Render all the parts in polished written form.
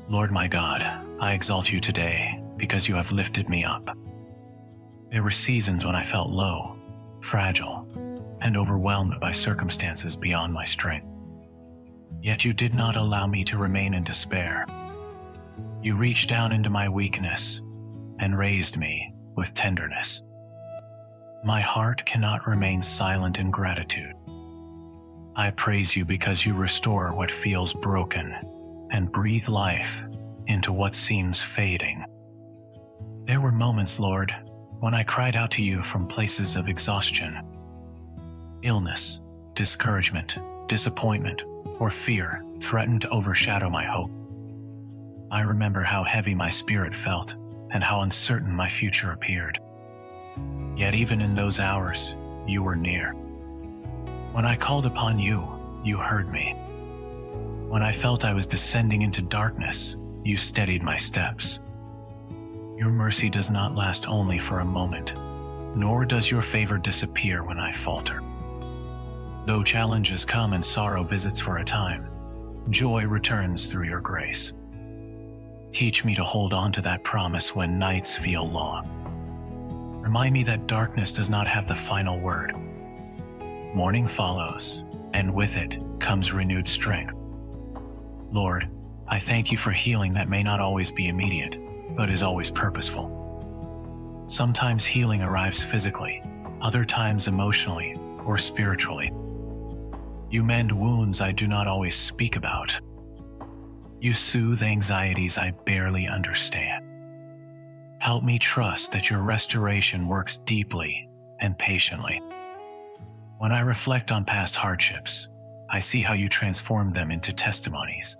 Lord my God, I exalt you today because you have lifted me up. There were seasons when I felt low, fragile, and overwhelmed by circumstances beyond my strength. Yet you did not allow me to remain in despair. You reached down into my weakness and raised me with tenderness. My heart cannot remain silent in gratitude. I praise you because you restore what feels broken and breathe life into what seems fading. There were moments, Lord, when I cried out to you from places of exhaustion. Illness, discouragement, disappointment, or fear threatened to overshadow my hope. I remember how heavy my spirit felt and how uncertain my future appeared. Yet even in those hours, you were near. When I called upon you, you heard me. When I felt I was descending into darkness, you steadied my steps. Your mercy does not last only for a moment, nor does your favor disappear when I falter. Though challenges come and sorrow visits for a time, joy returns through your grace. Teach me to hold on to that promise when nights feel long. Remind me that darkness does not have the final word. Morning follows, and with it comes renewed strength. Lord, I thank you for healing that may not always be immediate, but is always purposeful. Sometimes healing arrives physically, other times emotionally or spiritually. You mend wounds I do not always speak about. You soothe anxieties I barely understand. Help me trust that your restoration works deeply and patiently. When I reflect on past hardships, I see how you transformed them into testimonies.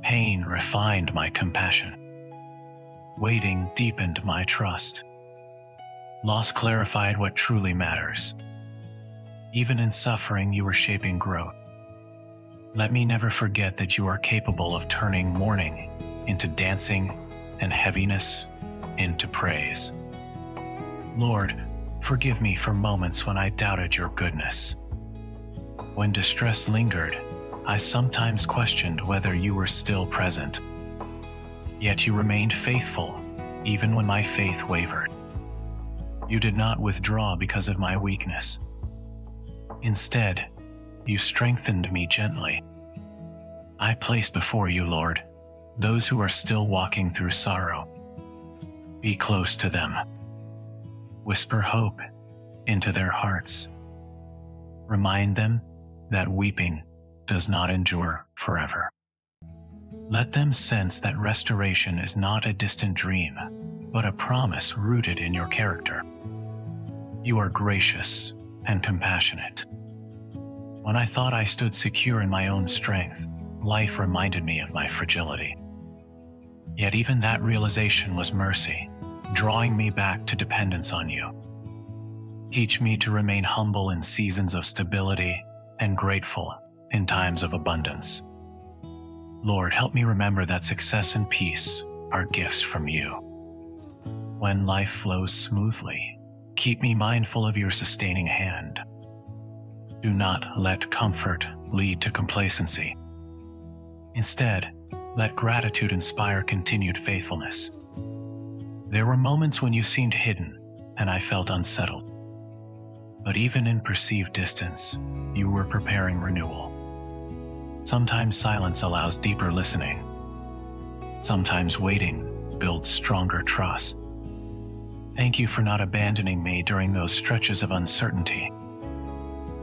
Pain refined my compassion. Waiting deepened my trust. Loss clarified what truly matters. Even in suffering, you were shaping growth. Let me never forget that you are capable of turning mourning into dancing and heaviness into praise. Lord, forgive me for moments when I doubted your goodness. When distress lingered, I sometimes questioned whether you were still present. Yet you remained faithful, even when my faith wavered. You did not withdraw because of my weakness. Instead, you strengthened me gently. I place before you, Lord, those who are still walking through sorrow. Be close to them. Whisper hope into their hearts. Remind them that weeping does not endure forever. Let them sense that restoration is not a distant dream, but a promise rooted in your character. You are gracious and compassionate. When I thought I stood secure in my own strength, life reminded me of my fragility. Yet even that realization was mercy, drawing me back to dependence on you. Teach me to remain humble in seasons of stability and grateful in times of abundance. Lord, help me remember that success and peace are gifts from you. When life flows smoothly, keep me mindful of your sustaining hand. Do not let comfort lead to complacency. Instead, let gratitude inspire continued faithfulness. There were moments when you seemed hidden, and I felt unsettled. But even in perceived distance, you were preparing renewal. Sometimes silence allows deeper listening. Sometimes waiting builds stronger trust. Thank you for not abandoning me during those stretches of uncertainty.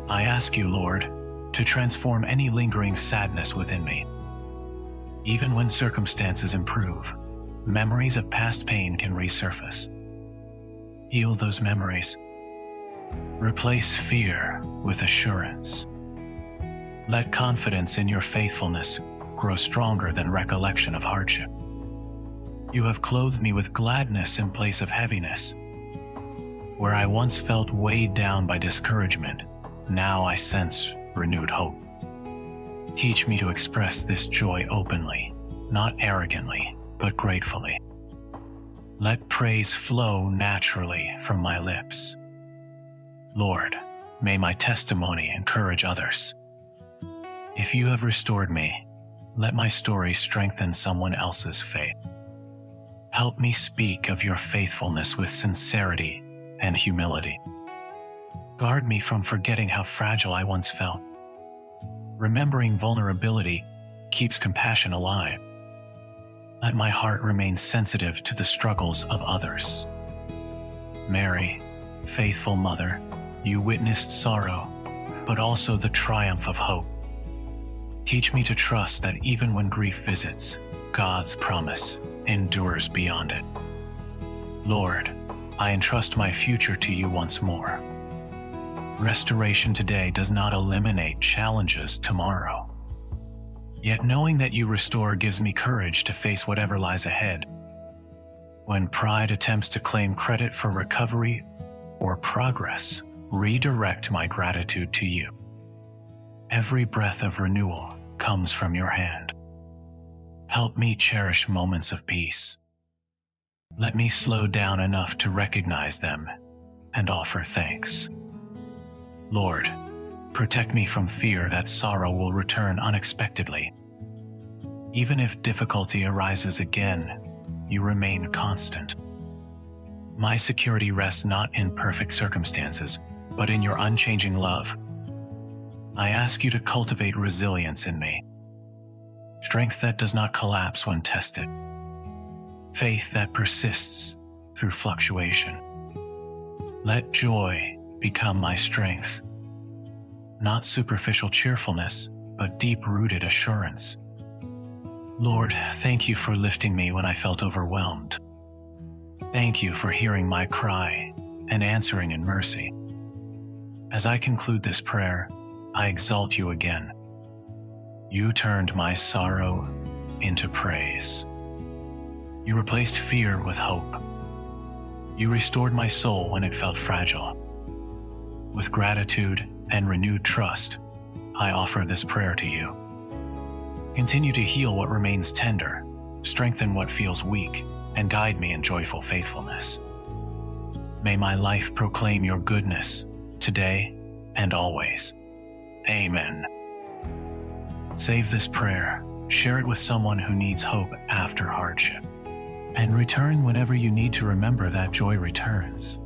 I ask you, Lord, to transform any lingering sadness within me. Even when circumstances improve, memories of past pain can resurface. Heal those memories. Replace fear with assurance. Let confidence in your faithfulness grow stronger than recollection of hardship. You have clothed me with gladness in place of heaviness. Where I once felt weighed down by discouragement, now I sense renewed hope. Teach me to express this joy openly, not arrogantly, but gratefully. Let praise flow naturally from my lips. Lord, may my testimony encourage others. If you have restored me, let my story strengthen someone else's faith. Help me speak of your faithfulness with sincerity and humility. Guard me from forgetting how fragile I once felt. Remembering vulnerability keeps compassion alive. Let my heart remain sensitive to the struggles of others. Mary, faithful mother, you witnessed sorrow, but also the triumph of hope. Teach me to trust that even when grief visits, God's promise endures beyond it. Lord, I entrust my future to you once more. Restoration today does not eliminate challenges tomorrow. Yet knowing that you restore gives me courage to face whatever lies ahead. When pride attempts to claim credit for recovery or progress, redirect my gratitude to you. Every breath of renewal comes from your hand. Help me cherish moments of peace. Let me slow down enough to recognize them and offer thanks. Lord, protect me from fear that sorrow will return unexpectedly. Even if difficulty arises again, you remain constant. My security rests not in perfect circumstances, but in your unchanging love. I ask you to cultivate resilience in me, strength that does not collapse when tested, faith that persists through fluctuation. Let joy become my strength, not superficial cheerfulness, but deep-rooted assurance. Lord, thank you for lifting me when I felt overwhelmed. Thank you for hearing my cry and answering in mercy. As I conclude this prayer, I exalt you again. You turned my sorrow into praise. You replaced fear with hope. You restored my soul when it felt fragile. With gratitude and renewed trust, I offer this prayer to you. Continue to heal what remains tender, strengthen what feels weak, and guide me in joyful faithfulness. May my life proclaim your goodness today and always. Amen. Save this prayer, share it with someone who needs hope after hardship, and return whenever you need to remember that joy returns.